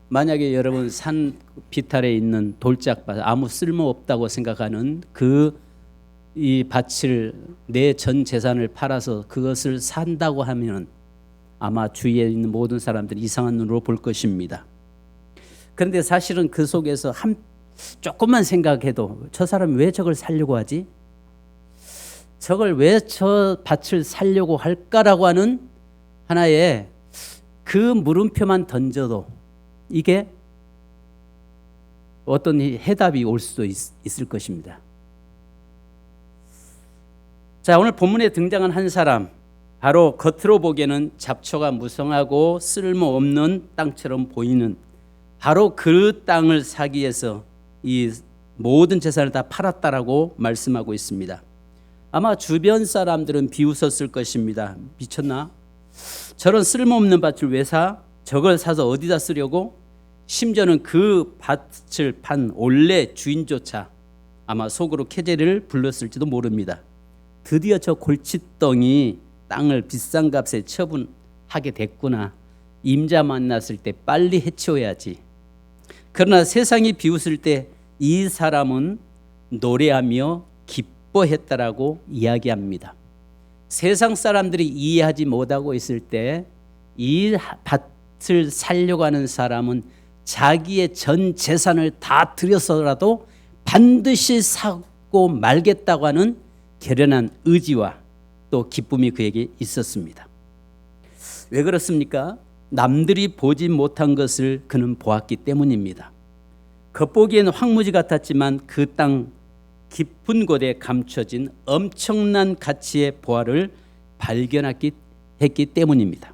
만약에 여러분 산 비탈에 있는 돌짝밭, 아무 쓸모없다고 생각하는 이 밭을 내 전 재산을 팔아서 그것을 산다고 하면 아마 주위에 있는 모든 사람들이 이상한 눈으로 볼 것입니다. 그런데 사실은 그 속에서 조금만 생각해도 저 사람이 왜 저걸 살려고 하지? 저걸 왜 저 밭을 살려고 할까라고 하는 하나의 그 물음표만 던져도 이게 어떤 해답이 올 수도 있을 것입니다. 자, 오늘 본문에 등장한 한 사람, 바로 겉으로 보기에는 잡초가 무성하고 쓸모없는 땅처럼 보이는 바로 그 땅을 사기 위해서 이 모든 재산을 다 팔았다라고 말씀하고 있습니다. 아마 주변 사람들은 비웃었을 것입니다. 미쳤나? 저런 쓸모없는 밭을 왜 사? 저걸 사서 어디다 쓰려고? 심지어는 그 밭을 판 원래 주인조차 아마 속으로 캐제를 불렀을지도 모릅니다. 드디어 저 골칫덩이 땅을 비싼 값에 처분하게 됐구나. 임자 만났을 때 빨리 해치워야지. 그러나 세상이 비웃을 때 이 사람은 노래하며 기뻐했다라고 이야기합니다. 세상 사람들이 이해하지 못하고 있을 때 이 밭을 살려고 하는 사람은 자기의 전 재산을 다 들여서라도 반드시 사고 말겠다고 하는 결연한 의지와 또 기쁨이 그에게 있었습니다. 왜 그렇습니까? 남들이 보지 못한 것을 그는 보았기 때문입니다. 겉보기에는 황무지 같았지만 그 땅 깊은 곳에 감춰진 엄청난 가치의 보화를 발견했기 때문입니다.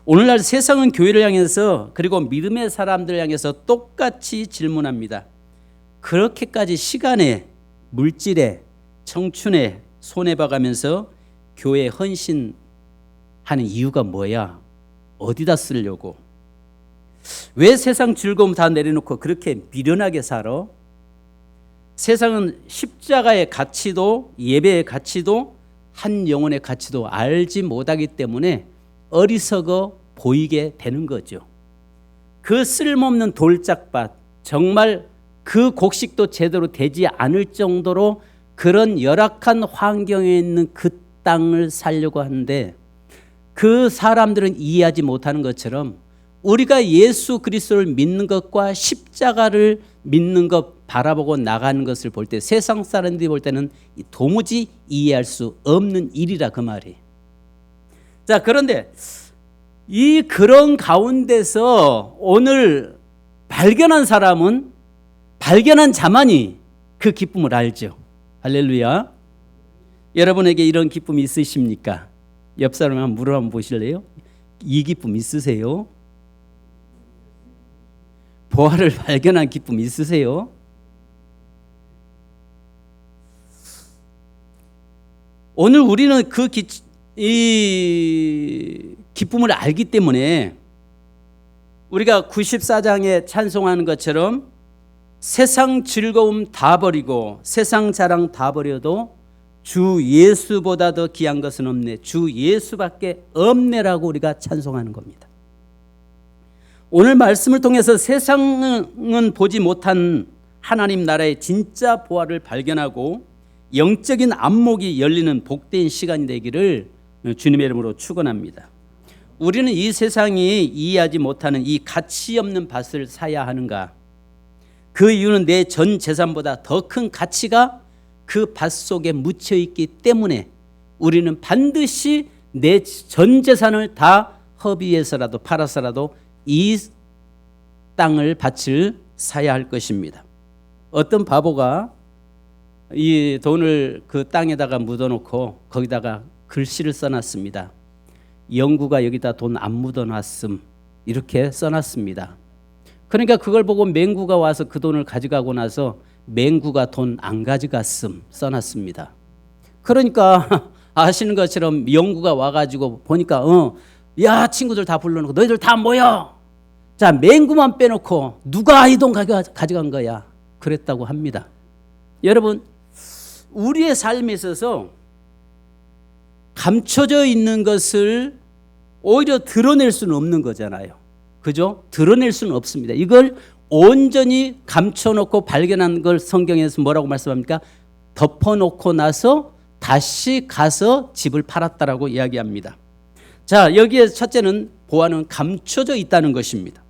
오늘날 세상은 교회를 향해서 그리고 믿음의 사람들을 향해서 똑같이 질문합니다. 그렇게까지 시간에, 물질에, 청춘에 손해봐가면서 교회에 헌신하는 이유가 뭐야? 어디다 쓰려고? 왜 세상 즐거움 다 내려놓고 그렇게 미련하게 살아? 세상은 십자가의 가치도 예배의 가치도 한 영혼의 가치도 알지 못하기 때문에 어리석어 보이게 되는 거죠. 그 쓸모없는 돌짝밭, 정말 그 곡식도 제대로 되지 않을 정도로 그런 열악한 환경에 있는 그 땅을 살려고 하는데 그 사람들은 이해하지 못하는 것처럼 우리가 예수 그리스도를 믿는 것과 십자가를 믿는 것 바라보고 나가는 것을 볼 때 세상 사람들이 볼 때는 도무지 이해할 수 없는 일이라 그 말이에요. 자, 그런데 그런 가운데서 오늘 발견한 사람은 발견한 자만이 그 기쁨을 알죠. 할렐루야. 여러분에게 이런 기쁨이 있으십니까? 옆 사람 한번 물어 한번 보실래요? 이 기쁨 있으세요? 보화를 발견한 기쁨 있으세요? 오늘 우리는 이 기쁨을 알기 때문에 우리가 94장에 찬송하는 것처럼 세상 즐거움 다 버리고 세상 자랑 다 버려도 주 예수보다 더 귀한 것은 없네. 주 예수밖에 없네라고 우리가 찬송하는 겁니다. 오늘 말씀을 통해서 세상은 보지 못한 하나님 나라의 진짜 보화를 발견하고 영적인 안목이 열리는 복된 시간이 되기를 주님의 이름으로 축원합니다. 우리는 이 세상이 이해하지 못하는 이 가치 없는 밭을 사야 하는가? 그 이유는 내 전 재산보다 더 큰 가치가 그 밭 속에 묻혀 있기 때문에 우리는 반드시 내 전 재산을 다 허비해서라도 팔아서라도 이 땅을 밭을 사야 할 것입니다. 어떤 바보가 이 돈을 그 땅에다가 묻어놓고 거기다가 글씨를 써놨습니다. 영구가 여기다 돈 안 묻어놨음 이렇게 써놨습니다. 그러니까 그걸 보고 맹구가 와서 그 돈을 가져가고 나서 맹구가 돈 안 가져갔음 써놨습니다. 그러니까 아시는 것처럼 영구가 와가지고 보니까 야 친구들 다 불러놓고 너희들 다 모여. 자 맹구만 빼놓고 누가 이 돈 가져간 거야. 그랬다고 합니다. 여러분 우리의 삶에 있어서 감춰져 있는 것을 오히려 드러낼 수는 없는 거잖아요. 그죠? 드러낼 수는 없습니다. 이걸 온전히 감춰놓고 발견한 걸 성경에서 뭐라고 말씀합니까? 덮어놓고 나서 다시 가서 집을 팔았다라고 이야기합니다. 자, 여기에 첫째는 보화는 감춰져 있다는 것입니다.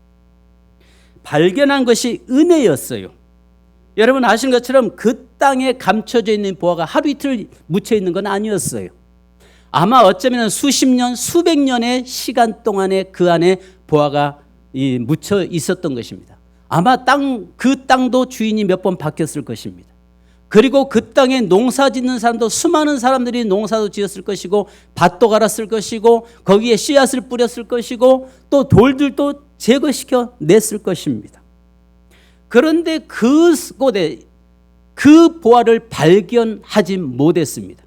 발견한 것이 은혜였어요. 여러분 아시는 것처럼 그 땅에 감춰져 있는 보화가 하루 이틀 묻혀 있는 건 아니었어요. 아마 어쩌면 수십 년, 수백 년의 시간 동안에 그 안에 보화가 묻혀 있었던 것입니다. 아마 그 땅도 주인이 몇 번 바뀌었을 것입니다. 그리고 그 땅에 농사 짓는 사람도 수많은 사람들이 농사도 지었을 것이고 밭도 갈았을 것이고 거기에 씨앗을 뿌렸을 것이고 또 돌들도 제거시켜 냈을 것입니다. 그런데 그곳에 그 보화를 발견하지 못했습니다.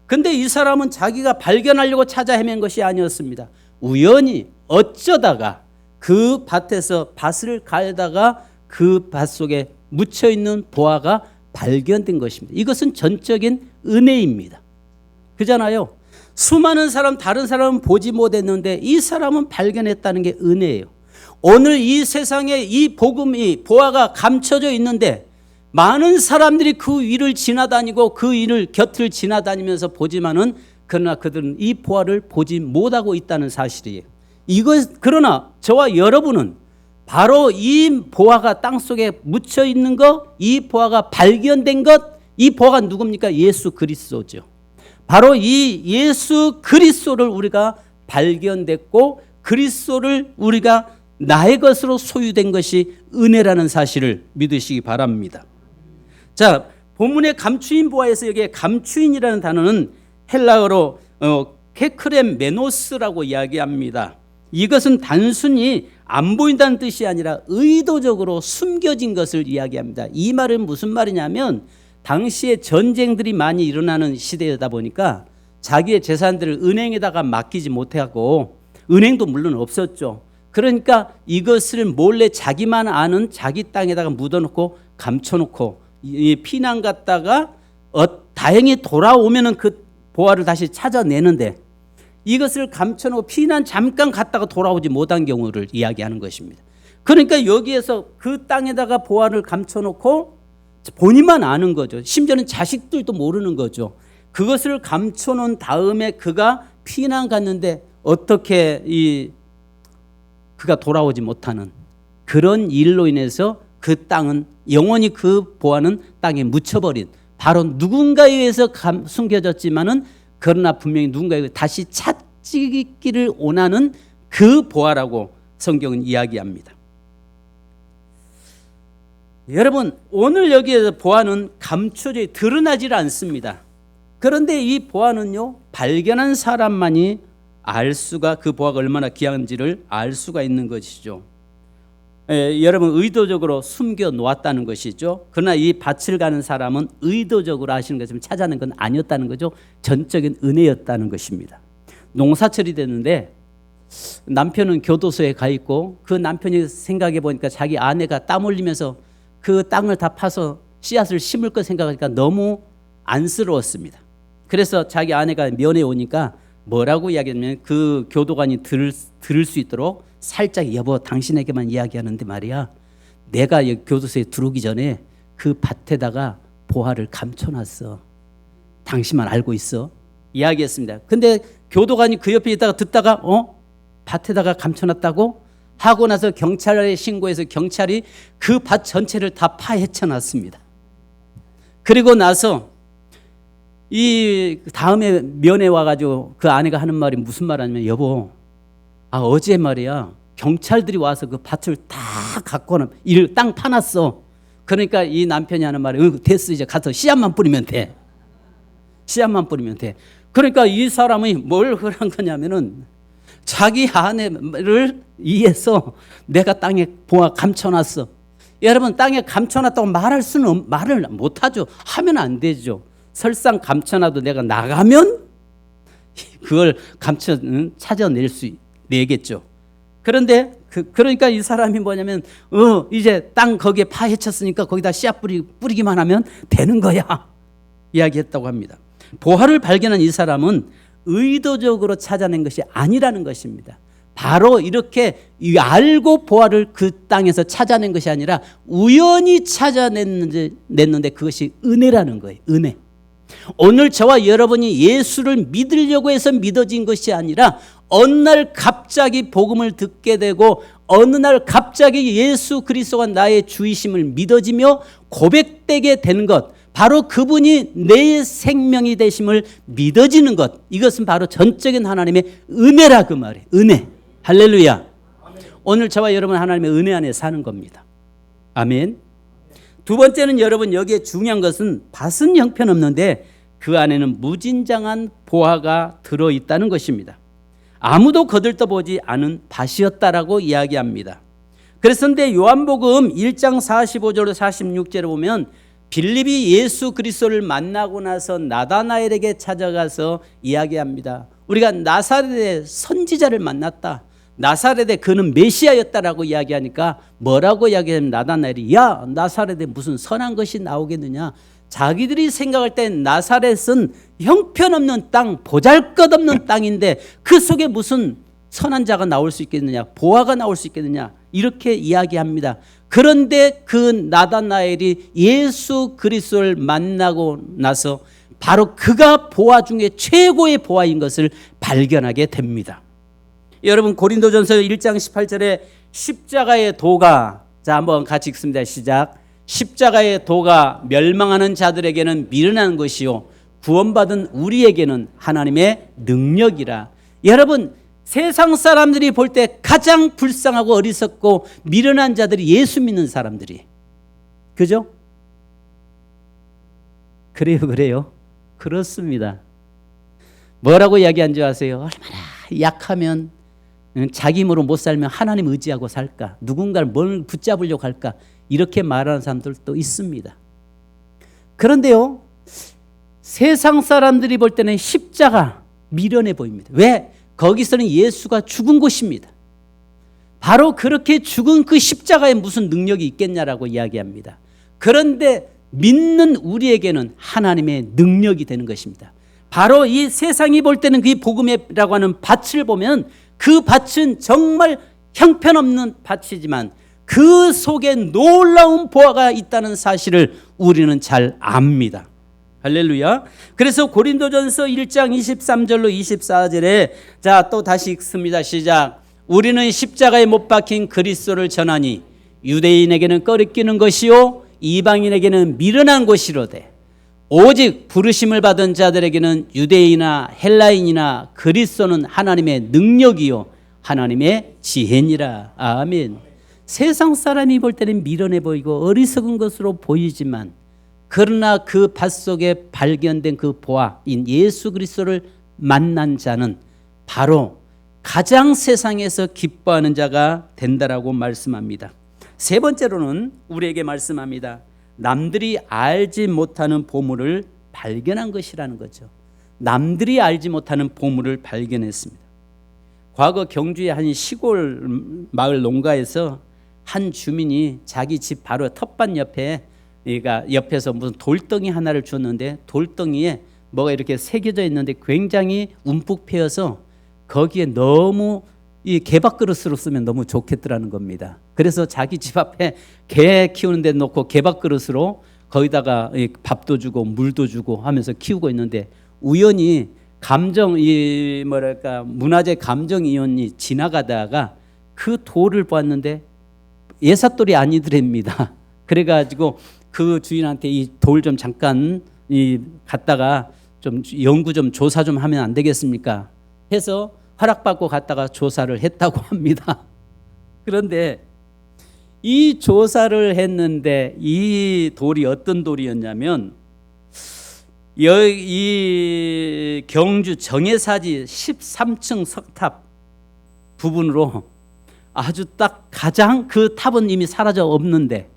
근데 이 사람은 자기가 발견하려고 찾아 헤맨 것이 아니었습니다. 우연히 어쩌다가 그 밭에서 밭을 갈다가 그 밭 속에 묻혀있는 보화가 발견된 것입니다. 이것은 전적인 은혜입니다. 그잖아요. 수많은 사람, 다른 사람은 보지 못했는데 이 사람은 발견했다는 게 은혜예요. 오늘 이 세상에 이 복음이 보화가 감춰져 있는데 많은 사람들이 그 위를 지나다니고 그 위를 곁을 지나다니면서 보지만은 그러나 그들은 이 보화를 보지 못하고 있다는 사실이에요. 그러나 저와 여러분은 바로 이 보화가 땅속에 묻혀 있는 것, 이 보화가 발견된 것, 이 보화가 누굽니까? 예수 그리스도죠. 바로 이 예수 그리스도를 우리가 발견됐고 그리스도를 우리가 나의 것으로 소유된 것이 은혜라는 사실을 믿으시기 바랍니다. 자, 본문의 감추인 보화에서 여기에 감추인이라는 단어는 헬라어로 케크렘 메노스라고 이야기합니다. 이것은 단순히 안 보인다는 뜻이 아니라 의도적으로 숨겨진 것을 이야기합니다. 이 말은 무슨 말이냐면 당시에 전쟁들이 많이 일어나는 시대이다 보니까 자기의 재산들을 은행에다가 맡기지 못하고 은행도 물론 없었죠. 그러니까 이것을 몰래 자기만 아는 자기 땅에다가 묻어놓고 감춰놓고 피난 갔다가 다행히 돌아오면은 그 보화를 다시 찾아내는데 이것을 감춰놓고 피난 잠깐 갔다가 돌아오지 못한 경우를 이야기하는 것입니다. 그러니까 여기에서 그 땅에다가 보화를 감춰놓고 본인만 아는 거죠. 심지어는 자식들도 모르는 거죠. 그것을 감춰놓은 다음에 그가 피난 갔는데 어떻게 그가 돌아오지 못하는 그런 일로 인해서 그 땅은 영원히 그 보화는 땅에 묻혀버린 바로 누군가에 의해서 숨겨졌지만은 그러나 분명히 누군가에 다시 찾기를 원하는 그 보화라고 성경은 이야기합니다. 여러분 오늘 여기에서 보화는 감춰져 드러나질 않습니다. 그런데 이 보화는요 발견한 사람만이 알 수가 그 보화가 얼마나 귀한지를 알 수가 있는 것이죠. 여러분 의도적으로 숨겨 놓았다는 것이죠. 그러나 이 밭을 가는 사람은 의도적으로 하시는 것처럼 찾아낸 건 아니었다는 거죠. 전적인 은혜였다는 것입니다. 농사철이 됐는데 남편은 교도소에 가 있고 그 남편이 생각해 보니까 자기 아내가 땀 흘리면서 그 땅을 다 파서 씨앗을 심을 거 생각하니까 너무 안쓰러웠습니다. 그래서 자기 아내가 면회 오니까 뭐라고 이야기하냐면 그 교도관이 들을 수 있도록 살짝 여보 당신에게만 이야기하는데 말이야 내가 여기 교도소에 들어오기 전에 그 밭에다가 보화를 감춰놨어. 당신만 알고 있어. 이야기했습니다. 근데 교도관이 그 옆에 있다가 듣다가 밭에다가 감춰놨다고 하고 나서 경찰에 신고해서 경찰이 그 밭 전체를 다 파헤쳐놨습니다. 그리고 나서 이 다음에 면회 와가지고 그 아내가 하는 말이 무슨 말 하냐면 여보 어제 말이야 경찰들이 와서 그 밭을 다 갖고는 땅 파놨어. 그러니까 이 남편이 하는 말이 됐어 이제 가서 씨앗만 뿌리면 돼. 씨앗만 뿌리면 돼. 그러니까 이 사람이 뭘 그런 거냐면은 자기 아내를 위해서 내가 땅에 보아 감춰놨어. 여러분 땅에 감춰놨다고 말을 못하죠. 하면 안 되죠. 설상 감춰놔도 내가 나가면 그걸 찾아낼 수 내겠죠. 그런데 그러니까 이 사람이 뭐냐면 이제 땅 거기에 파헤쳤으니까 거기다 씨앗 뿌리기만 하면 되는 거야 이야기했다고 합니다. 보화를 발견한 이 사람은 의도적으로 찾아낸 것이 아니라는 것입니다. 바로 이렇게 알고 보화를 그 땅에서 찾아낸 것이 아니라 우연히 찾아냈는데 그것이 은혜라는 거예요. 은혜. 오늘 저와 여러분이 예수를 믿으려고 해서 믿어진 것이 아니라 어느 날 갑자기 복음을 듣게 되고 어느 날 갑자기 예수 그리스도가 나의 주이심을 믿어지며 고백되게 되는 것, 바로 그분이 내 생명이 되심을 믿어지는 것, 이것은 바로 전적인 하나님의 은혜라 그 말이에요. 은혜. 할렐루야. 오늘 저와 여러분 하나님의 은혜 안에 사는 겁니다. 아멘. 두 번째는 여러분 여기에 중요한 것은 밭은 형편없는데 그 안에는 무진장한 보화가 들어있다는 것입니다. 아무도 거들떠보지 않은 밭이었다라고 이야기합니다. 그래서인데 요한복음 1장 45절로 46절에 보면 빌립이 예수 그리스도를 만나고 나서 나다나엘에게 찾아가서 이야기합니다. 우리가 나사렛의 선지자를 만났다. 나사렛에 그는 메시아였다라고 이야기하니까 뭐라고 이야기하면 나다나엘이 야 나사렛에 무슨 선한 것이 나오겠느냐. 자기들이 생각할 때 나사렛은 형편없는 땅, 보잘것없는 땅인데 그 속에 무슨 선한 자가 나올 수 있겠느냐, 보화가 나올 수 있겠느냐, 이렇게 이야기합니다. 그런데 그 나다나엘이 예수 그리스도를 만나고 나서 바로 그가 보화 중에 최고의 보화인 것을 발견하게 됩니다. 여러분 고린도전서 1장 18절에 십자가의 도가, 자 한번 같이 읽습니다. 시작. 십자가의 도가 멸망하는 자들에게는 미련한 것이요 구원받은 우리에게는 하나님의 능력이라. 여러분 세상 사람들이 볼 때 가장 불쌍하고 어리석고 미련한 자들이 예수 믿는 사람들이, 그죠? 그래요. 그렇습니다. 뭐라고 이야기한 줄 아세요? 얼마나 약하면, 자기 힘으로 못 살면 하나님 의지하고 살까, 누군가를 뭘 붙잡으려고 할까, 이렇게 말하는 사람들도 있습니다. 그런데요, 세상 사람들이 볼 때는 십자가 미련해 보입니다. 왜? 거기서는 예수가 죽은 곳입니다. 바로 그렇게 죽은 그 십자가에 무슨 능력이 있겠냐라고 이야기합니다. 그런데 믿는 우리에게는 하나님의 능력이 되는 것입니다. 바로 이 세상이 볼 때는 그 복음이라고 하는 밭을 보면 그 밭은 정말 형편없는 밭이지만 그 속에 놀라운 보화가 있다는 사실을 우리는 잘 압니다. 할렐루야. 그래서 고린도전서 1장 23절로 24절에 자 또 다시 읽습니다. 시작. 우리는 십자가에 못 박힌 그리스도를 전하니 유대인에게는 꺼리끼는 것이요 이방인에게는 미련한 것이로되 오직 부르심을 받은 자들에게는 유대인이나 헬라인이나 그리스도는 하나님의 능력이요 하나님의 지혜니라. 아멘. 세상 사람이 볼 때는 미련해 보이고 어리석은 것으로 보이지만 그러나 그 밭 속에 발견된 그 보화인 예수 그리스도를 만난 자는 바로 가장 세상에서 기뻐하는 자가 된다라고 말씀합니다. 세 번째로는 우리에게 말씀합니다. 남들이 알지 못하는 보물을 발견한 것이라는 거죠. 남들이 알지 못하는 보물을 발견했습니다. 과거 경주의 한 시골 마을 농가에서 한 주민이 자기 집 바로 텃밭 옆에, 그러니까 옆에서 무슨 돌덩이 하나를 줬는데 돌덩이에 뭐가 이렇게 새겨져 있는데 굉장히 움푹 패여서 거기에 너무 이 개밥그릇으로 쓰면 너무 좋겠더라는 겁니다. 그래서 자기 집 앞에 개 키우는 데 놓고 개밥그릇으로 거기다가 밥도 주고 물도 주고 하면서 키우고 있는데 우연히 문화재 감정위원이 지나가다가 그 돌을 보았는데 예삿돌이 아니더랍니다. 그래가지고 그 주인한테 이 돌 좀 잠깐 갔다가 좀 연구 좀 조사 좀 하면 안 되겠습니까? 해서 허락받고 갔다가 조사를 했다고 합니다. 그런데 이 조사를 했는데 이 돌이 어떤 돌이었냐면 이 경주 정예사지 13층 석탑 부분으로 아주 딱 가장 그 탑은 이미 사라져 없는데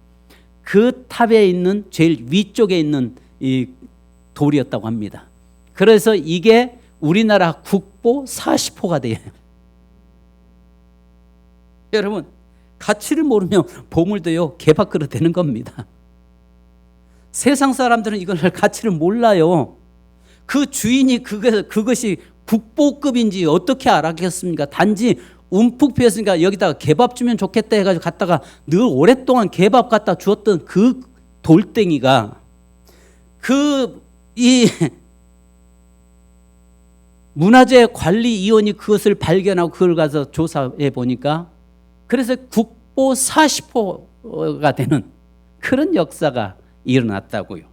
그 탑에 있는 제일 위쪽에 있는 이 돌이었다고 합니다. 그래서 이게 우리나라 국보 40호가 돼요. 여러분 가치를 모르면 보물도요 개밥그릇 되는 겁니다. 세상 사람들은 이걸 가치를 몰라요. 그 주인이 그것이 국보급인지 어떻게 알았겠습니까? 단지 움푹 비었으니까 여기다가 개밥 주면 좋겠다 해가지고 갔다가 늘 오랫동안 개밥 갖다 주었던 그 돌덩이가 이 문화재 관리위원이 그것을 발견하고 그걸 가서 조사해 보니까 그래서 국보 40호가 되는 그런 역사가 일어났다고요.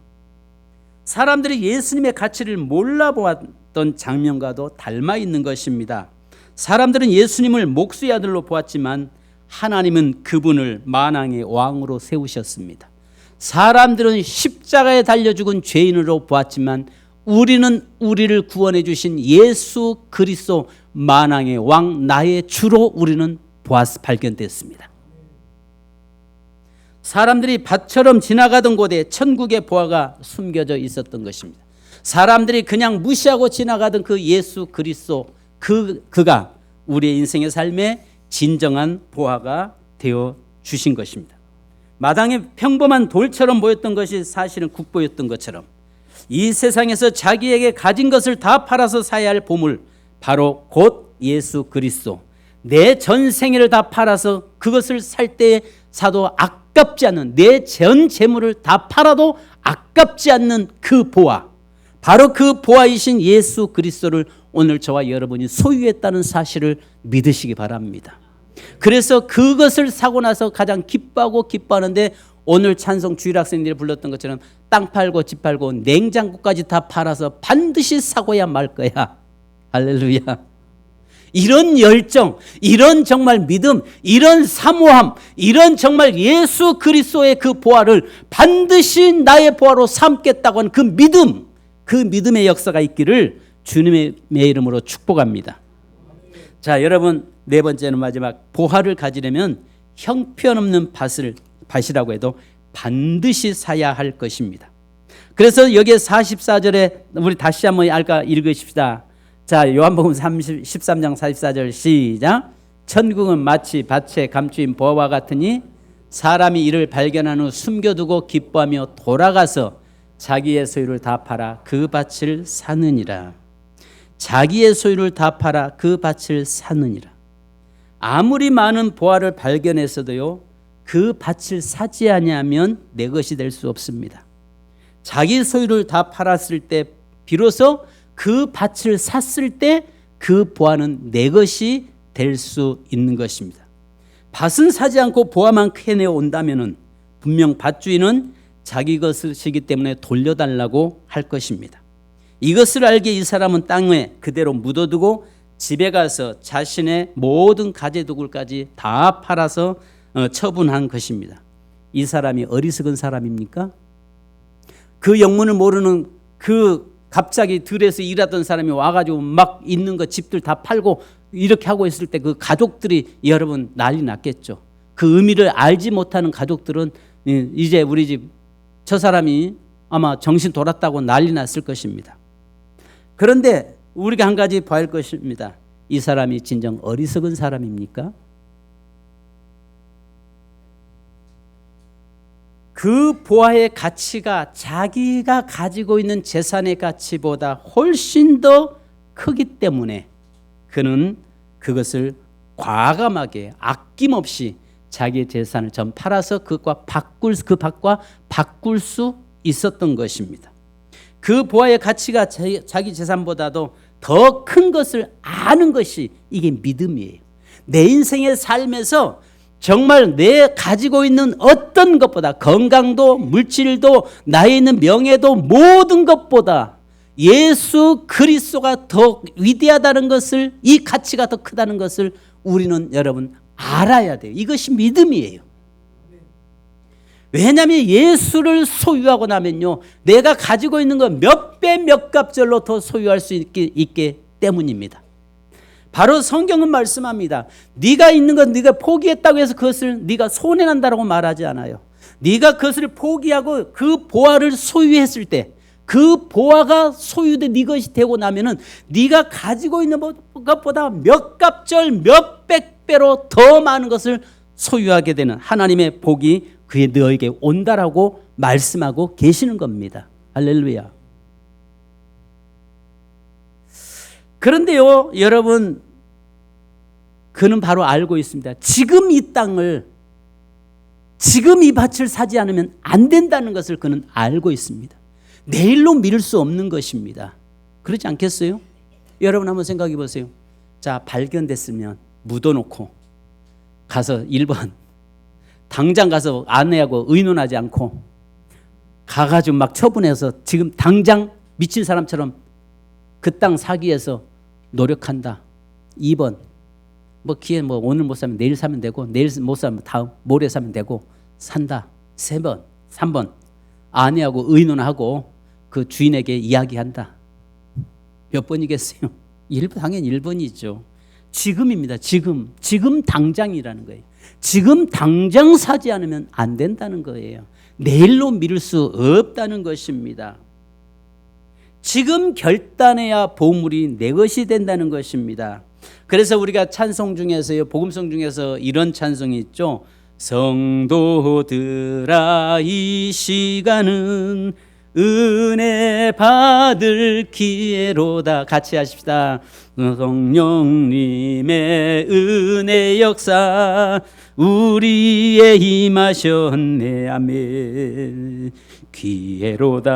사람들이 예수님의 가치를 몰라보았던 장면과도 닮아 있는 것입니다. 사람들은 예수님을 목수의 아들로 보았지만 하나님은 그분을 만왕의 왕으로 세우셨습니다. 사람들은 십자가에 달려 죽은 죄인으로 보았지만 우리는 우리를 구원해 주신 예수 그리스도 만왕의 왕 나의 주로 우리는 발견됐습니다. 사람들이 밭처럼 지나가던 곳에 천국의 보화가 숨겨져 있었던 것입니다. 사람들이 그냥 무시하고 지나가던 그 예수 그리스도 그가 우리의 인생의 삶에 진정한 보화가 되어 주신 것입니다. 마당에 평범한 돌처럼 보였던 것이 사실은 국보였던 것처럼 이 세상에서 자기에게 가진 것을 다 팔아서 사야 할 보물, 바로 곧 예수 그리스도, 내 전 생애를 다 팔아서 그것을 살 때에 사도 아깝지 않는, 내 전 재물을 다 팔아도 아깝지 않는 그 보화, 바로 그 보화이신 예수 그리스도를 오늘 저와 여러분이 소유했다는 사실을 믿으시기 바랍니다. 그래서 그것을 사고 나서 가장 기뻐하는데 오늘 찬송 주일 학생들이 불렀던 것처럼 땅 팔고 집 팔고 냉장고까지 다 팔아서 반드시 사고야 말 거야. 할렐루야. 이런 열정, 이런 정말 믿음, 이런 사모함, 이런 정말 예수 그리스도의 그 보화를 반드시 나의 보화로 삼겠다고 하는 그 믿음, 그 믿음의 역사가 있기를 주님의 이름으로 축복합니다. 자, 여러분, 네 번째는 마지막, 보화를 가지려면 형편없는 밭이라고 해도 반드시 사야 할 것입니다. 그래서 여기에 44절에 우리 다시 한번 읽으십시다. 자, 요한복음 13장 44절 시작. 천국은 마치 밭에 감추인 보화와 같으니 사람이 이를 발견한 후 숨겨두고 기뻐하며 돌아가서 자기의 소유를 다 팔아 그 밭을 사느니라. 자기의 소유를 다 팔아 그 밭을 사느니라. 아무리 많은 보화를 발견했어도요, 그 밭을 사지 아니하면 내 것이 될 수 없습니다. 자기 소유를 다 팔았을 때 비로소 그 밭을 샀을 때 그 보화는 내 것이 될 수 있는 것입니다. 밭은 사지 않고 보화만 캐내어 온다면 분명 밭주인은 자기 것이기 때문에 돌려달라고 할 것입니다. 이것을 알게 이 사람은 땅에 그대로 묻어두고 집에 가서 자신의 모든 가재도굴까지 다 팔아서 처분한 것입니다. 이 사람이 어리석은 사람입니까? 그 영문을 모르는 그 갑자기 들에서 일하던 사람이 와가지고 막 있는 거 집들 다 팔고 이렇게 하고 있을 때 그 가족들이 여러분 난리 났겠죠. 그 의미를 알지 못하는 가족들은 이제 우리 집 저 사람이 아마 정신 돌았다고 난리 났을 것입니다. 그런데 우리가 한 가지 봐야 할 것입니다. 이 사람이 진정 어리석은 사람입니까? 그 보화의 가치가 자기가 가지고 있는 재산의 가치보다 훨씬 더 크기 때문에 그는 그것을 과감하게 아낌없이 자기의 재산을 전 팔아서 그 밭과 바꿀 수 있었던 것입니다. 그 보화의 가치가 자기 재산보다도 더 큰 것을 아는 것이 이게 믿음이에요. 내 인생의 삶에서 정말 내 가지고 있는 어떤 것보다 건강도 물질도 나에 있는 명예도 모든 것보다 예수 그리스도가 더 위대하다는 것을, 이 가치가 더 크다는 것을 우리는 여러분 알아야 돼요. 이것이 믿음이에요. 왜냐하면 예수를 소유하고 나면요, 내가 가지고 있는 것 몇 배 몇 값절로 더 소유할 수 있기 때문입니다. 바로 성경은 말씀합니다. 네가 있는 것 네가 포기했다고 해서 그것을 네가 손해난다고 말하지 않아요. 네가 그것을 포기하고 그 보화를 소유했을 때, 그 보화가 소유된 네 것이 되고 나면은 네가 가지고 있는 것보다 몇 값절 몇백 배로 더 많은 것을 소유하게 되는 하나님의 복이 그의 너에게 온다라고 말씀하고 계시는 겁니다. 할렐루야. 그런데요, 여러분, 그는 바로 알고 있습니다. 지금 이 땅을, 지금 이 밭을 사지 않으면 안 된다는 것을 그는 알고 있습니다. 내일로 미룰 수 없는 것입니다. 그렇지 않겠어요? 여러분 한번 생각해 보세요. 자, 발견됐으면 묻어놓고 가서 1번 당장 가서 아내하고 의논하지 않고 가가지고 막 처분해서 지금 당장 미친 사람처럼 그 땅 사기 위해서 노력한다. 2번 뭐 기회 뭐 오늘 못 사면 내일 사면 되고, 내일 못 사면 다음 모레 사면 되고 산다. 3번 3번 아내하고 의논하고 그 주인에게 이야기한다. 몇 번이겠어요? 당연히 1번이죠. 지금입니다. 지금 당장이라는 거예요. 지금 당장 사지 않으면 안 된다는 거예요. 내일로 미룰 수 없다는 것입니다. 지금 결단해야 보물이 내 것이 된다는 것입니다. 그래서 우리가 찬송 중에서요, 복음성 중에서 이런 찬송이 있죠. 성도들아 이 시간은 은혜 받을 기회로다. 같이 하십시다. 성령님의 은혜 역사 우리에 임하셨네. 아멘. 기회로다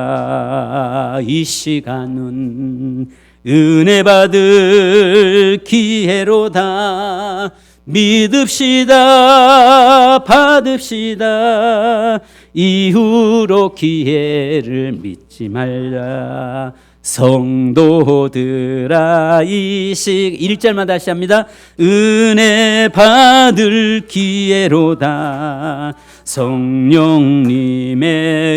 이 시간은 은혜 받을 기회로다. 믿읍시다 받읍시다 이후로 기회를 믿지 말라. 성도들아 이 1절만 다시 합니다. 은혜 받을 기회로다. 성령님의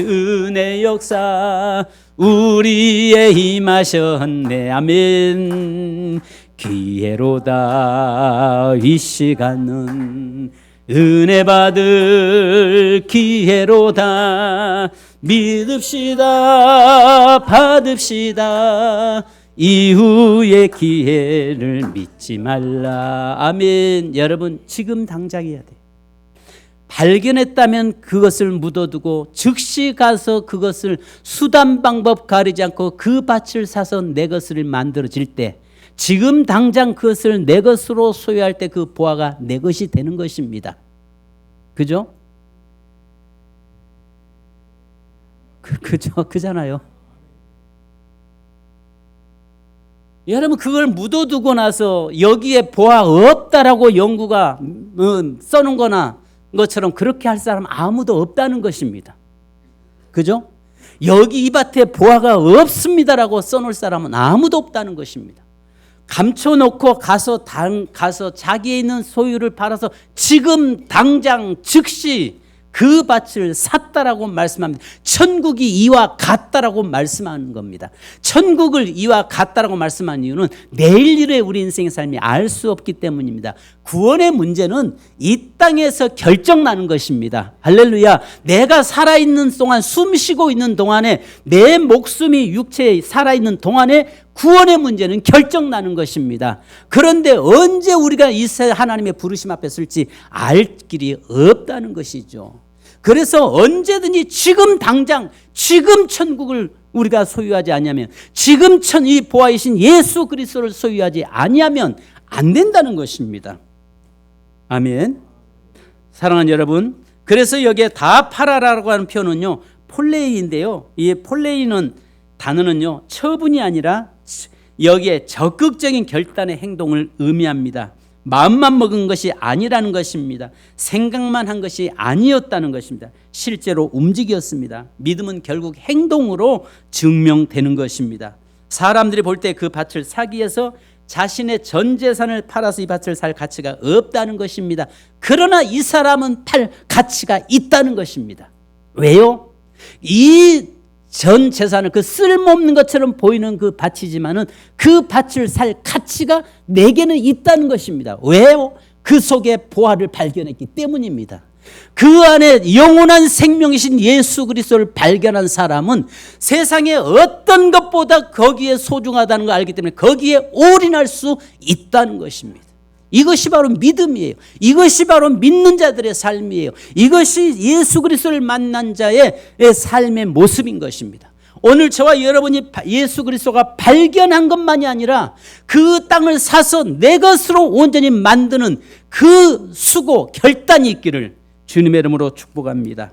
은혜 역사 우리에 임하셨네. 아멘. 기회로다 이 시간은 은혜 받을 기회로다. 믿읍시다 받읍시다 이후의 기회를 믿지 말라. 아멘. 여러분 지금 당장해야 돼. 발견했다면 그것을 묻어두고 즉시 가서 그것을 수단 방법 가리지 않고 그 밭을 사서 내 것을 만들어질 때, 지금 당장 그것을 내 것으로 소유할 때 그 보화가 내 것이 되는 것입니다. 그죠? 그잖아요. 여러분 그걸 묻어두고 나서 여기에 보화 없다라고 연구가 써놓은 거나 것처럼 그렇게 할 사람 아무도 없다는 것입니다. 그죠? 여기 이 밭에 보화가 없습니다라고 써놓을 사람은 아무도 없다는 것입니다. 감춰놓고 가서 자기에 있는 소유를 팔아서 지금 당장 즉시 그 밭을 샀다라고 말씀합니다. 천국이 이와 같다라고 말씀하는 겁니다. 천국을 이와 같다라고 말씀한 이유는 내일 일에 우리 인생의 삶이 알 수 없기 때문입니다. 구원의 문제는 이 땅에서 결정나는 것입니다. 할렐루야. 내가 살아있는 동안, 숨 쉬고 있는 동안에, 내 목숨이 육체에 살아있는 동안에 구원의 문제는 결정나는 것입니다. 그런데 언제 우리가 이 하나님의 부르심 앞에 설지 알 길이 없다는 것이죠. 그래서 언제든지 지금 당장, 지금 천국을 우리가 소유하지 아니하면, 지금 이 보아이신 예수 그리스도를 소유하지 아니하면 안 된다는 것입니다. 아멘. 사랑하는 여러분, 그래서 여기에 다 팔아라라고 하는 표현은요, 폴레이인데요, 이 폴레이는 단어는요, 처분이 아니라 여기에 적극적인 결단의 행동을 의미합니다. 마음만 먹은 것이 아니라는 것입니다. 생각만 한 것이 아니었다는 것입니다. 실제로 움직였습니다. 믿음은 결국 행동으로 증명되는 것입니다. 사람들이 볼 때 그 밭을 사기 위해서 자신의 전 재산을 팔아서 이 밭을 살 가치가 없다는 것입니다. 그러나 이 사람은 팔 가치가 있다는 것입니다. 왜요? 이 전 재산을, 그 쓸모없는 것처럼 보이는 그 밭이지만은 그 밭을 살 가치가 내게는 있다는 것입니다. 왜요? 그 속에 보화를 발견했기 때문입니다. 그 안에 영원한 생명이신 예수 그리스도를 발견한 사람은 세상의 어떤 것보다 거기에 소중하다는 걸 알기 때문에 거기에 올인할 수 있다는 것입니다. 이것이 바로 믿음이에요. 이것이 바로 믿는 자들의 삶이에요. 이것이 예수 그리스도를 만난 자의 삶의 모습인 것입니다. 오늘 저와 여러분이 예수 그리스도가 발견한 것만이 아니라 그 땅을 사서 내 것으로 온전히 만드는 그 수고, 결단이 있기를 주님의 이름으로 축복합니다.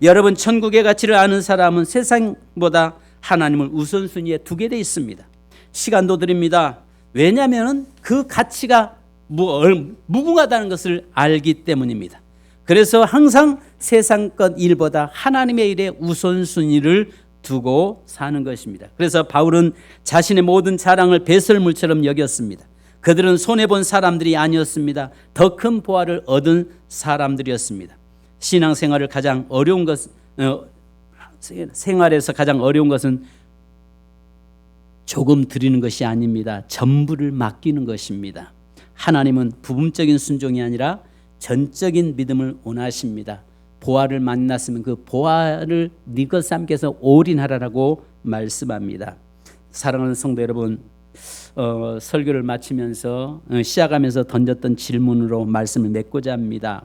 여러분, 천국의 가치를 아는 사람은 세상보다 하나님을 우선순위에 두게 돼 있습니다. 시간도 드립니다. 왜냐하면 그 가치가 무궁하다는 것을 알기 때문입니다. 그래서 항상 세상 것 일보다 하나님의 일에 우선순위를 두고 사는 것입니다. 그래서 바울은 자신의 모든 자랑을 배설물처럼 여겼습니다. 그들은 손해본 사람들이 아니었습니다. 더 큰 보화를 얻은 사람들이었습니다. 신앙생활을 가장 어려운 것, 생활에서 가장 어려운 것은 조금 드리는 것이 아닙니다. 전부를 맡기는 것입니다. 하나님은 부분적인 순종이 아니라 전적인 믿음을 원하십니다. 보화를 만났으면 그 보화를 네 것 삼켜서 올인하라라고 말씀합니다. 사랑하는 성도 여러분, 설교를 마치면서 시작하면서 던졌던 질문으로 말씀을 맺고자 합니다.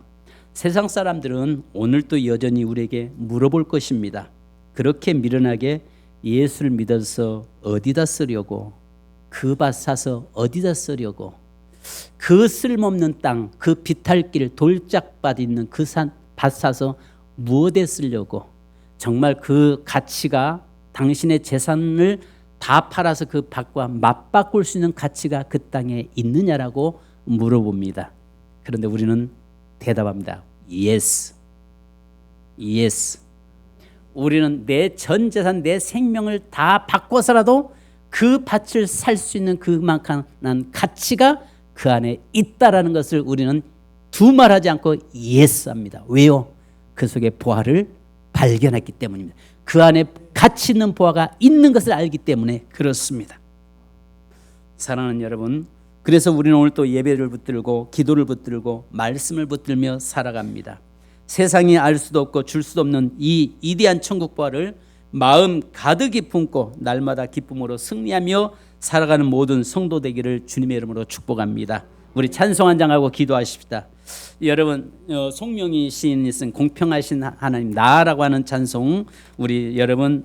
세상 사람들은 오늘도 여전히 우리에게 물어볼 것입니다. 그렇게 미련하게 예수를 믿어서 어디다 쓰려고, 그 밭 사서 어디다 쓰려고, 그 쓸모없는 땅, 그 비탈길 돌짝밭 있는 그 밭 사서 무엇에 쓰려고, 정말 그 가치가 당신의 재산을 다 팔아서 그 밭과 맞바꿀 수 있는 가치가 그 땅에 있느냐라고 물어봅니다. 그런데 우리는 대답합니다. Yes. Yes. 우리는 내 전 재산, 내 생명을 다 바꿔서라도 그 밭을 살 수 있는 그만큼의 가치가 그 안에 있다라는 것을 우리는 두말하지 않고 예스합니다. 왜요? 그 속에 보화를 발견했기 때문입니다. 그 안에 가치 있는 보화가 있는 것을 알기 때문에 그렇습니다. 사랑하는 여러분, 그래서 우리는 오늘 또 예배를 붙들고 기도를 붙들고 말씀을 붙들며 살아갑니다. 세상이 알 수도 없고 줄 수도 없는 이 위대한 천국 보화를 마음 가득히 품고 날마다 기쁨으로 승리하며 살아가는 모든 성도 되기를 주님의 이름으로 축복합니다. 우리 찬송 한 장하고 기도하십시다. 여러분, 송명희 시인이 쓴 공평하신 하나님 나라고 하는 찬송, 우리 여러분,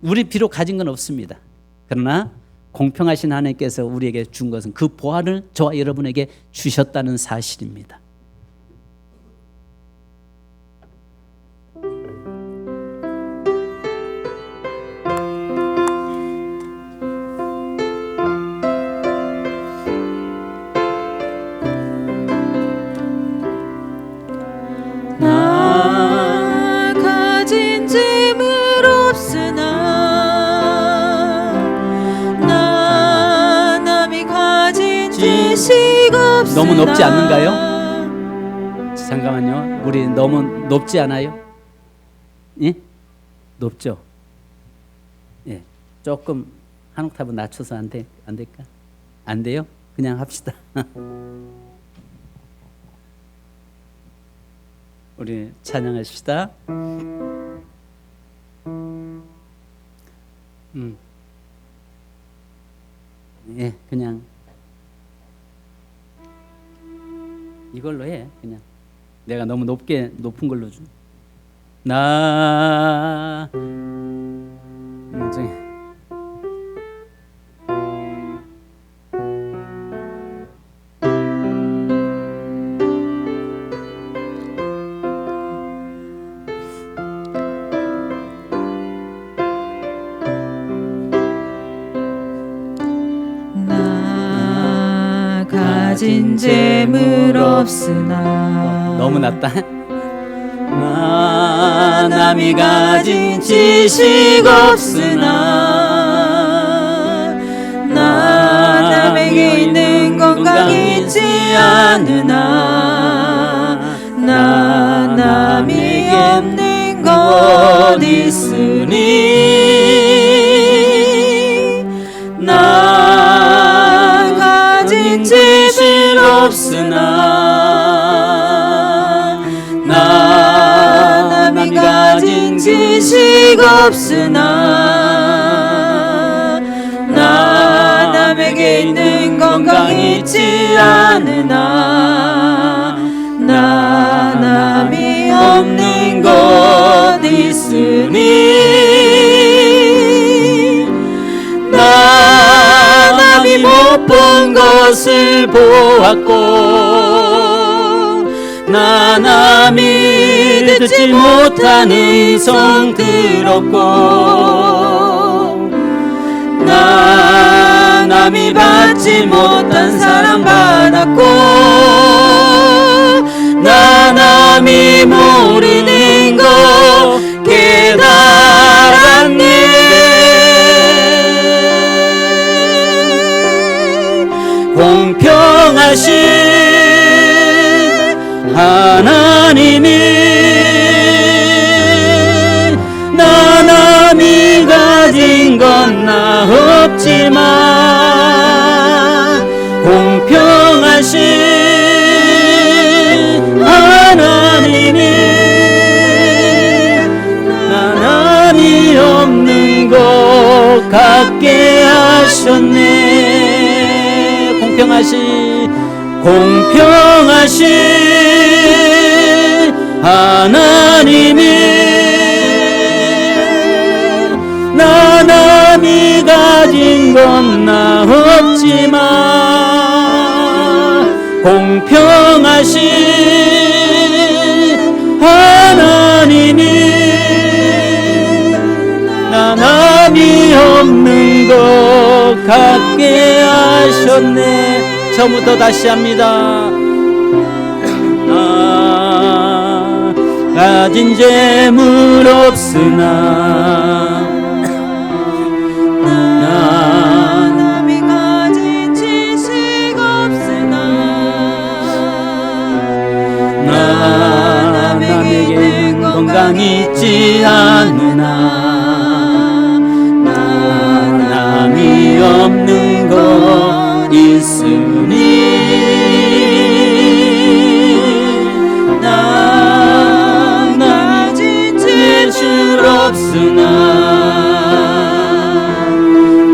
우리 비록 가진 건 없습니다. 그러나 공평하신 하나님께서 우리에게 준 것은 그 보화를 저와 여러분에게 주셨다는 사실입니다. 너무 높지 않는가요? 잠깐만요. 우리 너무 높지 않아요? 예? 높죠? 예. 조금 한 옥타브 낮춰서 안 될까? 안 돼요? 그냥 합시다. 우리 찬양하십시다. 예, 그냥 이걸로 해. 그냥 내가 너무 높은 걸로 준. 나 가진 재물 없으나 너무 낮다. 남이 가진 지식 없으나 남에게 있는 건강 있지 않으나 남이 없는 것 있으니 나 가진 지식 없으나 남이 가진 지식 없으나 남에게 있는 건강 있지 않으나 남이 없는 것 있으니 것을 보았고 나 남이 듣지 못한 음성 들었고 나 남이 받지 못한 사랑 받았고 나 남이 모르는 것 깨달았네. 공평하신 하나님이 나 남이 가진 건 나 없지만 공평하신 하나님이 나 남이 없는 것 같게 하셨네. 공평하신 하나님이 나 남이 가진 건 나 없지만 공평하신 하나님이 나 남이 없는 것 같게 하셨네. 처음부터 다시 합니다. 나 가진 재물 없으나 나 남이 가진 지식 없으나 나 남에게는 건강 있지 않으나 나 남이 없는 것 있으니 나 남이 지식 없으나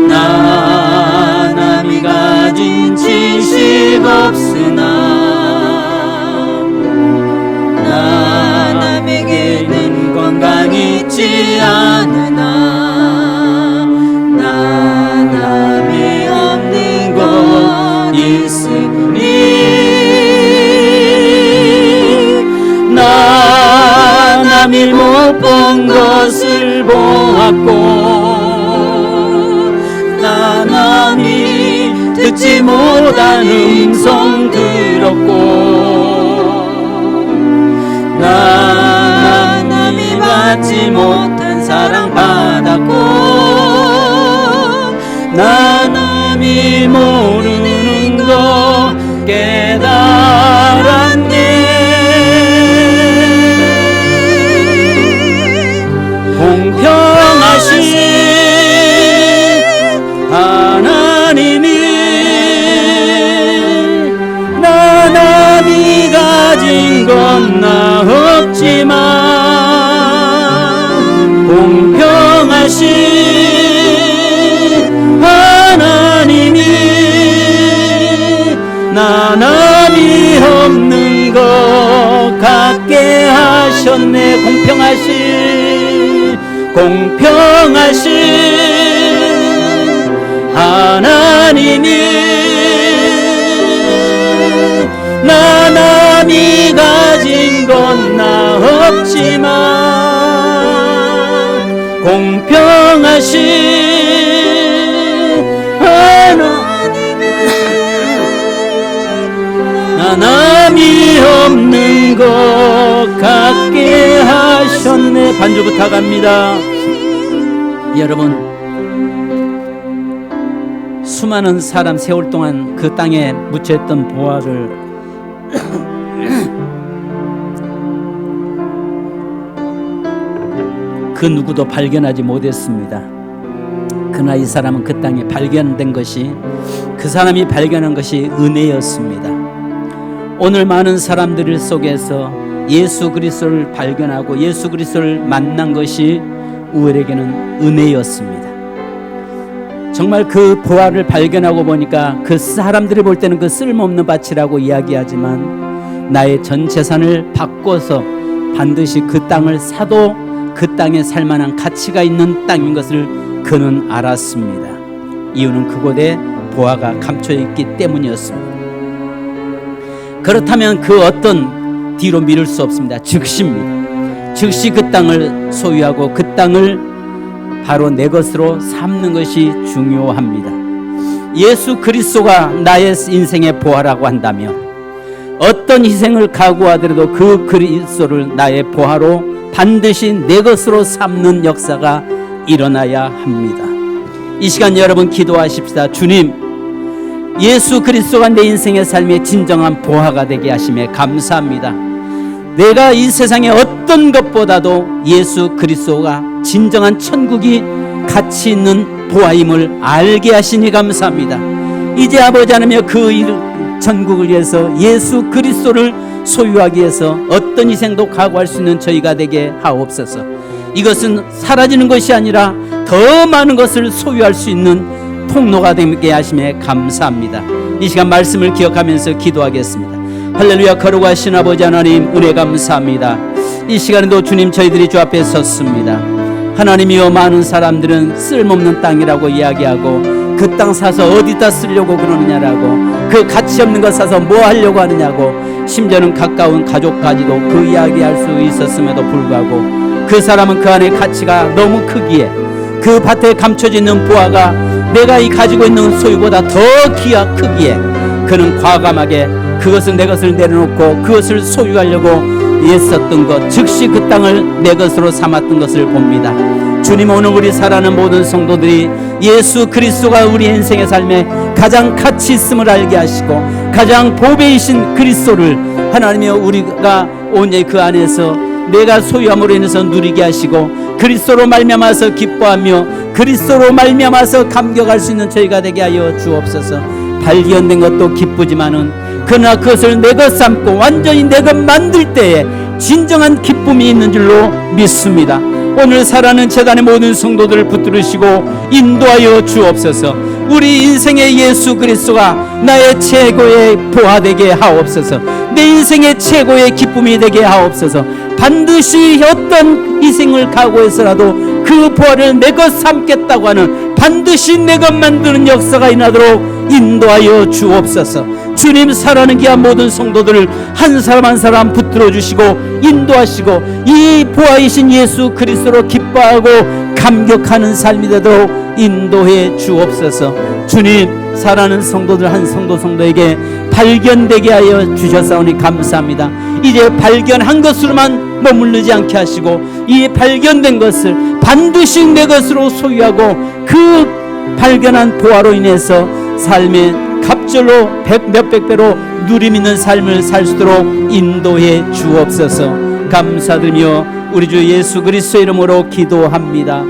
나 남이 가진 지식 없으나 나 남에게는 건강 있지 않으나 나 남이 없는 것 있으니 나 남이 못 본 것을 보았고 나 남이 듣지 못한 음성 들었고 나 남이 받지 못한 사랑 받았고 나 남이 모르는 것 깨달았네. 공평하신 하나님이 나 남이 가진 건 나 없지만 공평하신 하나님이 나 남이 없는 것 같게 하셨네. 공평하신 하나님이 나 남이 가진 건 나 없지만 공평하신 하나님이 나 남이 없는 것 같게 하셨네. 반주 부탁합니다. 여러분, 수많은 사람 세월 동안 그 땅에 묻혀있던 보화를 그 누구도 발견하지 못했습니다. 그러나 이 사람은 그 땅에 발견된 것이, 그 사람이 발견한 것이 은혜였습니다. 오늘 많은 사람들 속에서 예수 그리스도를 발견하고 예수 그리스도를 만난 것이 우리에게는 은혜였습니다. 정말 그 보화를 발견하고 보니까 그 사람들이 볼 때는 그 쓸모없는 밭이라고 이야기하지만 나의 전 재산을 바꿔서 반드시 그 땅을 사도 그 땅에 살만한 가치가 있는 땅인 것을 그는 알았습니다. 이유는 그곳에 보화가 감춰 있기 때문이었습니다. 그렇다면 그 어떤 뒤로 미룰 수 없습니다. 즉시입니다. 즉시 그 땅을 소유하고 그 땅을 바로 내 것으로 삼는 것이 중요합니다. 예수 그리스도가 나의 인생의 보화라고 한다면 어떤 희생을 각오하더라도 그 그리스도를 나의 보화로 반드시 내 것으로 삼는 역사가 일어나야 합니다. 이 시간 여러분 기도하십시다. 주님, 예수 그리스도가 내 인생의 삶의 진정한 보화가 되게 하심에 감사합니다. 내가 이 세상의 어떤 것보다도 예수 그리스도가 진정한 천국이 가치 있는 보화임을 알게 하시니 감사합니다. 이제 아버지 하나며 그 천국을 위해서 예수 그리스도를 소유하기 위해서 어떤 희생도 각오할 수 있는 저희가 되게 하옵소서. 이것은 사라지는 것이 아니라 더 많은 것을 소유할 수 있는 통로가 되게 하심에 감사합니다. 이 시간 말씀을 기억하면서 기도하겠습니다. 할렐루야. 거룩하신 아버지 하나님, 은혜 감사합니다. 이 시간에도 주님, 저희들이 주 앞에 섰습니다. 하나님이여, 많은 사람들은 쓸모없는 땅이라고 이야기하고 그 땅 사서 어디다 쓰려고 그러느냐라고, 그 가치 없는 것 사서 뭐 하려고 하느냐고, 심지어는 가까운 가족까지도 그 이야기할 수 있었음에도 불구하고 그 사람은 그 안에 가치가 너무 크기에, 그 밭에 감춰져 있는 보화가 내가 이 가지고 있는 소유보다 더 크기에 그는 과감하게 그것을 내 것을 내려놓고 그것을 소유하려고 애썼던 것, 즉시 그 땅을 내 것으로 삼았던 것을 봅니다. 주님, 오늘 우리 살아가는 모든 성도들이 예수 그리스도가 우리 인생의 삶에 가장 가치 있음을 알게 하시고 가장 보배이신 그리스도를 하나님이여 우리가 온전히 그 안에서 내가 소유함으로 인해서 누리게 하시고 그리스도로 말미암아서 기뻐하며 그리스도로 말미암아서 감격할 수 있는 저희가 되게 하여 주옵소서. 발견된 것도 기쁘지만은 그러나 그것을 내 것 삼고 완전히 내 것 만들 때에 진정한 기쁨이 있는 줄로 믿습니다. 오늘 살아가는 재단의 모든 성도들을 붙들으시고 인도하여 주옵소서. 우리 인생의 예수 그리스도가 나의 최고의 보화 되게 하옵소서. 내 인생의 최고의 기쁨이 되게 하옵소서. 반드시 어떤 희생을 각오해서라도 그 보화를 내 것 삼겠다고 하는, 반드시 내 것 만드는 역사가 일어나도록 인도하여 주옵소서. 주님, 살아가는 귀한 모든 성도들을 한 사람 한 사람 붙들어 주시고 인도하시고 이 보화이신 예수 그리스도로 기뻐하고 감격하는 삶이 되도록 인도해 주옵소서. 주님, 살아가는 성도들 한 성도에게 발견되게 하여 주셨사오니 감사합니다. 이제 발견한 것으로만 머무르지 않게 하시고 이 발견된 것을 반드시 내 것으로 소유하고 그 발견한 보화로 인해서 삶의 갑절로 몇백 배로 누림 있는 삶을 살 수 있도록 인도해 주옵소서. 감사드리며 우리 주 예수 그리스도의 이름으로 기도합니다.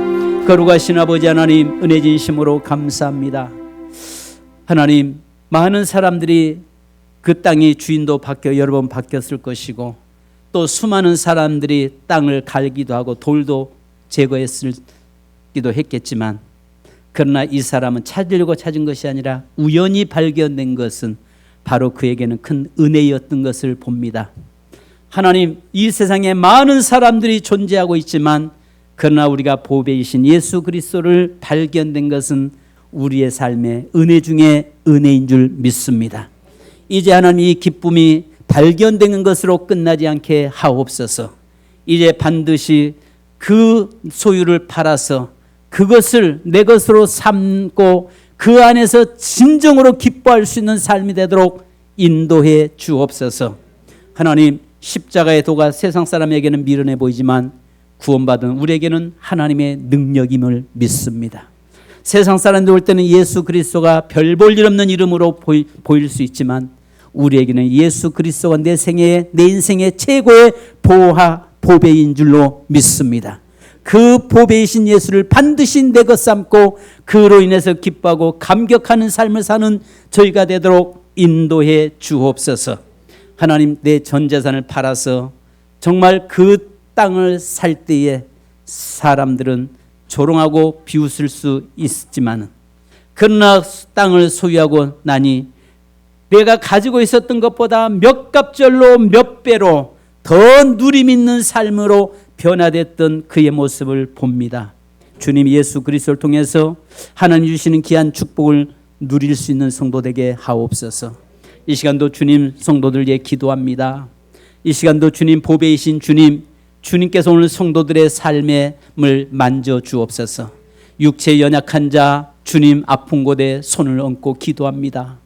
거룩하신 아버지 하나님, 은혜 진심으로 감사합니다. 하나님, 많은 사람들이 그 땅이 주인도 바뀌어 여러 번 바뀌었을 것이고 또 수많은 사람들이 땅을 갈기도 하고 돌도 제거했기도 했겠지만, 그러나 이 사람은 찾으려고 찾은 것이 아니라 우연히 발견된 것은 바로 그에게는 큰 은혜였던 것을 봅니다. 하나님, 이 세상에 많은 사람들이 존재하고 있지만 그러나 우리가 보배이신 예수 그리스도를 발견된 것은 우리의 삶의 은혜 중에 은혜인 줄 믿습니다. 이제 하나님, 이 기쁨이 발견되는 것으로 끝나지 않게 하옵소서. 이제 반드시 그 소유를 팔아서 그것을 내 것으로 삼고 그 안에서 진정으로 기뻐할 수 있는 삶이 되도록 인도해 주옵소서. 하나님, 십자가의 도가 세상 사람에게는 미련해 보이지만 구원받은 우리에게는 하나님의 능력임을 믿습니다. 세상 사람들 볼 때는 예수 그리스도가 별 볼 일 없는 이름으로 보일 수 있지만 우리에게는 예수 그리스도가 내 인생의 최고의 보배인 줄로 믿습니다. 그 보배이신 예수를 반드시 내 것 삼고 그로 인해서 기뻐하고 감격하는 삶을 사는 저희가 되도록 인도해 주옵소서. 하나님, 내 전 재산을 팔아서 정말 그 땅을 살 때에 사람들은 조롱하고 비웃을 수 있지만 그러나 땅을 소유하고 나니 내가 가지고 있었던 것보다 몇 갑절로 몇 배로 더 누림 있는 삶으로 변화됐던 그의 모습을 봅니다. 주님, 예수 그리스도를 통해서 하나님 주시는 귀한 축복을 누릴 수 있는 성도 되게 하옵소서. 이 시간도 주님 성도들 위해 기도합니다. 이 시간도 주님 보배이신 주님께서 오늘 성도들의 삶을 만져 주옵소서. 육체 연약한 자 주님 아픈 곳에 손을 얹고 기도합니다.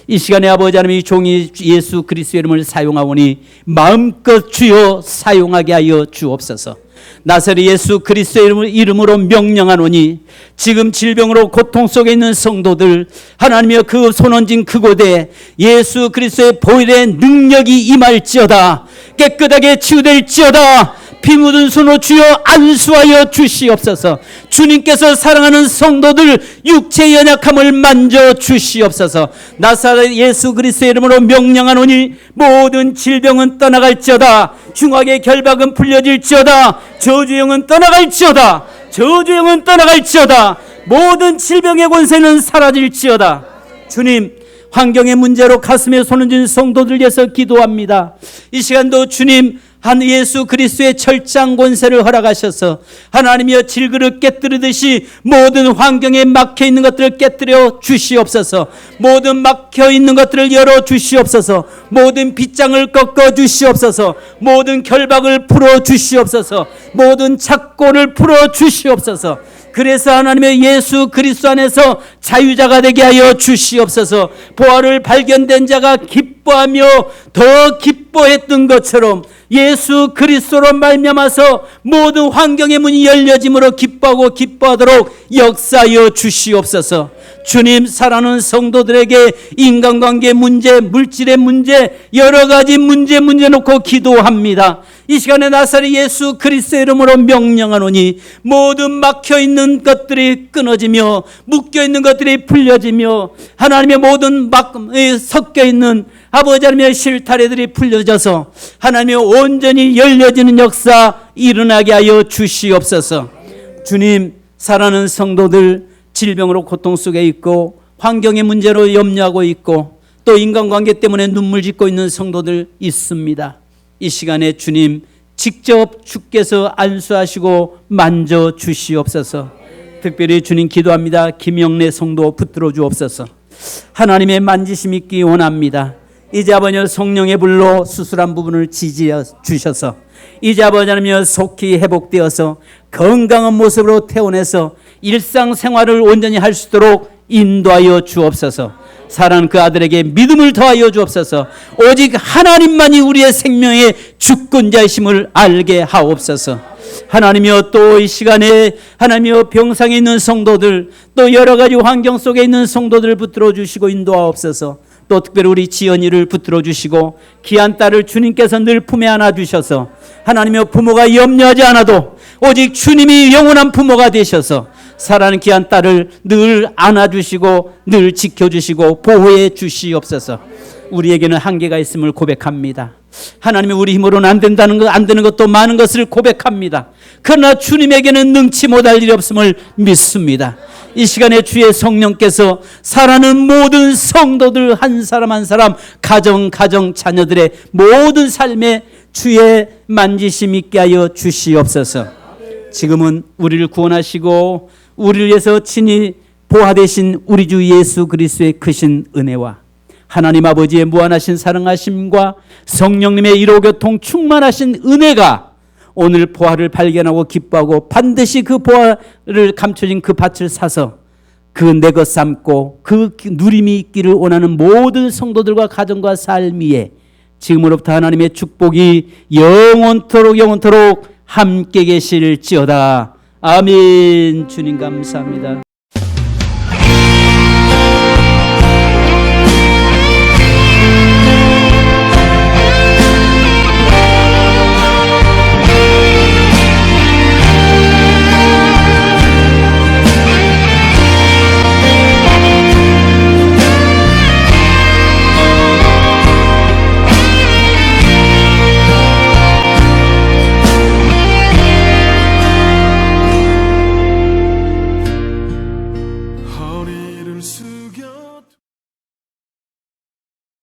이 시간에 아버지 하나님 이 종이 예수 그리스도의 이름을 사용하오니 마음껏 주여 사용하게 하여 주옵소서. 나사렛 예수 그리스도의 이름으로 명령하노니 지금 질병으로 고통 속에 있는 성도들 하나님이여 그 손얹은 그곳에 예수 그리스도의 보혈의 능력이 임할지어다. 깨끗하게 치유될지어다. 피 묻은 손으로 주여 안수하여 주시옵소서. 주님께서 사랑하는 성도들 육체 연약함을 만져 주시옵소서. 나사렛 예수 그리스도의 이름으로 명령하노니 모든 질병은 떠나갈지어다. 흉악의 결박은 풀려질지어다. 저주형은 떠나갈지어다. 저주형은 떠나갈지어다. 모든 질병의 권세는 사라질지어다. 주님, 환경의 문제로 가슴에 손을 쥔 성도들 위해서 기도합니다. 이 시간도 주님 한 예수 그리스도의 철장 권세를 허락하셔서 하나님이여 질그릇 깨뜨리듯이 모든 환경에 막혀 있는 것들을 깨뜨려 주시옵소서. 모든 막혀 있는 것들을 열어 주시옵소서. 모든 빗장을 꺾어 주시옵소서. 모든 결박을 풀어 주시옵소서. 모든 착고를 풀어 주시옵소서. 그래서 하나님의 예수 그리스도 안에서 자유자가 되게 하여 주시옵소서. 보화를 발견된 자가 기뻐하며 더 기뻐했던 것처럼 예수 그리스도로 말미암아서 모든 환경의 문이 열려짐으로 기뻐하고 기뻐하도록 역사하여 주시옵소서. 주님, 사랑하는 성도들에게 인간관계 문제, 물질의 문제, 여러 가지 문제 놓고 기도합니다. 이 시간에 나사렛 예수 그리스도의 이름으로 명령하노니 모든 막혀있는 것들이 끊어지며 묶여있는 것들이 풀려지며 하나님의 모든 섞여있는 아버지 하나님의 실타래들이 풀려져서 하나님의 온전히 열려지는 역사 일어나게 하여 주시옵소서. 주님, 사랑하는 성도들 질병으로 고통 속에 있고 환경의 문제로 염려하고 있고 또 인간관계 때문에 눈물 짓고 있는 성도들 있습니다. 이 시간에 주님 직접 주께서 안수하시고 만져 주시옵소서. 특별히 주님 기도합니다. 김영래 성도 붙들어 주옵소서. 하나님의 만지심 있기 원합니다. 이제 아버지 성령의 불로 수술한 부분을 지지해 주셔서 이제 아버지 하나님 속히 회복되어서 건강한 모습으로 태어나서 일상생활을 온전히 할 수 있도록 인도하여 주옵소서. 사랑하는 그 아들에게 믿음을 더하여 주옵소서. 오직 하나님만이 우리의 생명의 주권자이심을 알게 하옵소서. 하나님이여 또 이 시간에 하나님이여 병상에 있는 성도들 또 여러 가지 환경 속에 있는 성도들을 붙들어 주시고 인도하옵소서. 또 특별히 우리 지연이를 붙들어 주시고 귀한 딸을 주님께서 늘 품에 안아 주셔서 하나님이여 부모가 염려하지 않아도 오직 주님이 영원한 부모가 되셔서 사랑하는 귀한 딸을 늘 안아주시고 늘 지켜주시고 보호해 주시옵소서. 우리에게는 한계가 있음을 고백합니다. 하나님이 우리 힘으로는 안 된다는 것, 안 되는 것도 많은 것을 고백합니다. 그러나 주님에게는 능치 못할 일이 없음을 믿습니다. 이 시간에 주의 성령께서 살아가는 모든 성도들 한 사람 한 사람 가정 자녀들의 모든 삶에 주의 만지심 있게 하여 주시옵소서. 지금은 우리를 구원하시고 우리를 위해서 친히 보호되신 우리 주 예수 그리스도의 크신 은혜와 하나님 아버지의 무한하신 사랑하심과 성령님의 일호교통 충만하신 은혜가 오늘 보화를 발견하고 기뻐하고 반드시 그 보화를 감춰진 그 밭을 사서 그 내 것 삼고 그 누림이 있기를 원하는 모든 성도들과 가정과 삶 위에 지금으로부터 하나님의 축복이 영원토록 함께 계실지어다. 아멘. 주님 감사합니다.